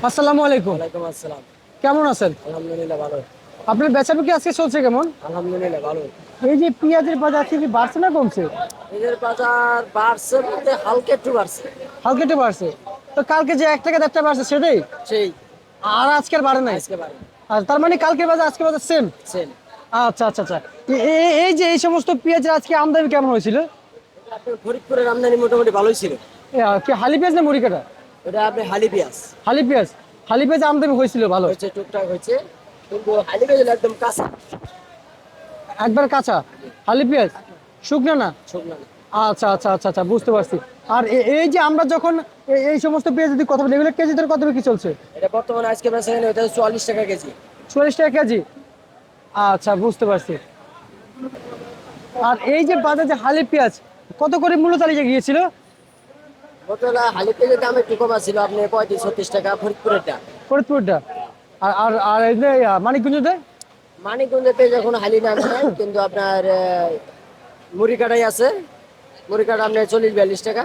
আসসালামু আলাইকুম। ওয়ালাইকুম আসসালাম। কেমন আছেন? আলহামদুলিল্লাহ ভালো। আপনার বেচাবিকি আজকে চলছে কেমন? আলহামদুলিল্লাহ ভালো। এই যে পেঁয়াজের বাজার আজকে কি বাড়ছে না কমছে? এদের বাজার বাড়ছে বলতে হালকা একটু বাড়ছে। হালকা একটু বাড়ছে। তো কালকে যে 1 টাকা 1.5 টাকা বাড়ছে সেটাই? সেই আর আজকের বাড়ে নাই? আজকে বাড়ে আর তার মানে কালকের বাজার আজকের বাজার সেম? সেম। আচ্ছা আচ্ছা আচ্ছা। এই যে এই সমস্ত পেঁয়াজের আজকে আমদানি কেমন হয়েছিল? আপনার ফরিদপুরের আমদানি মোটামুটি ভালোই ছিল। কি হালি পেঁয়াজ না মুড়ি কাটা? ওটা আপনি হালি পেঁয়াজ হালি পেঁয়াজ। হালি পেঁয়াজ আমদানি হয়েছিল ভালো? হয়েছে, টুকটাক হয়েছে, কিন্তু হালি পেঁয়াজ হলো একদম কাঁচা, একবার কাঁচা হালি পেঁয়াজ, শুকনো না? শুকনো না। আচ্ছা আচ্ছা আচ্ছা আচ্ছা, বুঝতে পারছি। আর এই যে আমরা যখন এই সমস্ত পেঁয়াজ যদি কথা বলি, এগুলো কেজি দর কত বিক্রি চলছে? এটা বর্তমানে আজকে বেচা কেনা ওটা 44 টাকা কেজি। 40 টাকা কেজি। আচ্ছা, বুঝতে পারছি। আর এই যে বাজারে যে হালি পেঁয়াজ কত করে মূল্য চালিয়ে গিয়েছিল? বোতলা হালি পেঁয়াজের দাম একটু কমা ছিল, আপনি 35-36 টাকা ফরিদপুরেরটা। ফরিদপুরটা। আর আর আর এই যে মানিকগঞ্জে? মানিকগঞ্জের পেঁয়াজ এখন হালি নামে নাই, কিন্তু আপনার মুড়ি কাটাই আছে। মুড়ি কাটা আপনার 40-42 টাকা,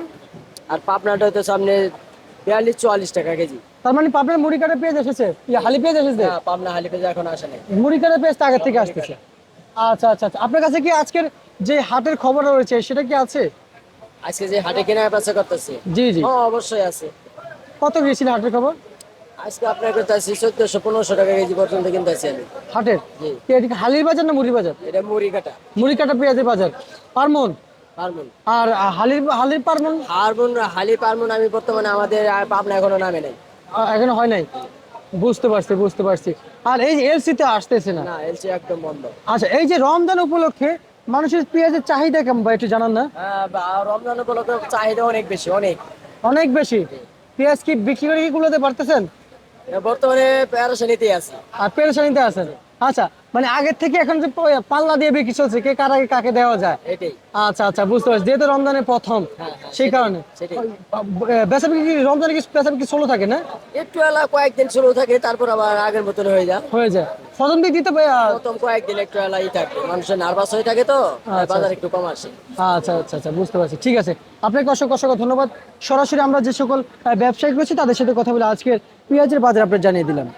আর পাবনাটা হচ্ছে সামনে 42-44 টাকা কেজি। তার মানে পাবনার মুড়ি কাটা পেঁয়াজ এসেছে, হালি পেঁয়াজ এসেছে? না, পাবনা হালি পেঁয়াজ এখন আসে নাই। মুড়ি কাটা পেঁয়াজ তো আগের থেকে আসতেছে। আচ্ছা আচ্ছা আচ্ছা, আপনার কাছে কি আজকের যে হাটের খবর রয়েছে সেটা কি আছে? আজকে যে হাটে কেনা বেচা করতেছে, জি জি। হ্যাঁ অবশ্যই আছে। কত গিয়েছিল হাটের খবর? আজকে আপনার কাছে 1400-1500 টাকা কেজি পর্যন্ত কিনতেছি আমি। হাটের জি। কি এটা কি হালির বাজার না মুড়ি বাজার? এটা মুড়ি কাটা মুড়ি কাটা পেঁয়াজের বাজার পারমন। পারমুন। আর হালির হালির পারমন হালি পারমুন আমি বর্তমানে আমাদের পাবনা এখনো নামে নাই। এখনো হয় নাই। বুঝতে পারছি বুঝতে পারছি। আর এই যে এলসিতে আসতেছে না। না, এলসি একদম বন্ধ। আচ্ছা, এই যে রমজান উপলক্ষে মানুষের পেঁয়াজের চাহিদা কেমন ভাই একটু জানান না? রমজান উপলক্ষে চাহিদা অনেক বেশি, অনেক। অনেক বেশি। পেঁয়াজ কি বিক্রি করে কি কুলাতে পারতেছেন? বর্তমানে প্যারাশানিতেই আছে। আর পেরেশানিতে আছেন? আচ্ছা, মানে আগের থেকে এখন যে পাল্লা দিয়ে বিক্রি চলছে, কে কার আগে কাকে দেওয়া যায়। এটাই। আচ্ছা আচ্ছা, বুঝতে পারছি। যেহেতু রমজানের প্রথম, হ্যাঁ, হ্যাঁ, সেই কারণে সেটাই। বেচা বিক্রি রমজানে কি বেচা বিক্রি চলো থাকে না? একটু এলা কয়েকদিন শুরু থাকে, তারপর আবার আগের মতন হয়ে যায়। হয়ে যায়। প্রথম দিক দিতে প্রথম কয়েকদিন একটু এলাই থাকে, মানুষের নার্ভাস হয়ে থাকে, তো তাই আচ্ছা বাজার একটু কম আসে। আচ্ছা আচ্ছা আচ্ছা, বুঝতে পারছি। ঠিক আছে, আপনাকে অসংখ্য অসংখ্য ধন্যবাদ। সরাসরি আমরা যে সকল ব্যবসায়িক রয়েছে তাদের সাথে কথা বলে আজকের পেঁয়াজের বাজার আপনার জানিয়ে দিলাম।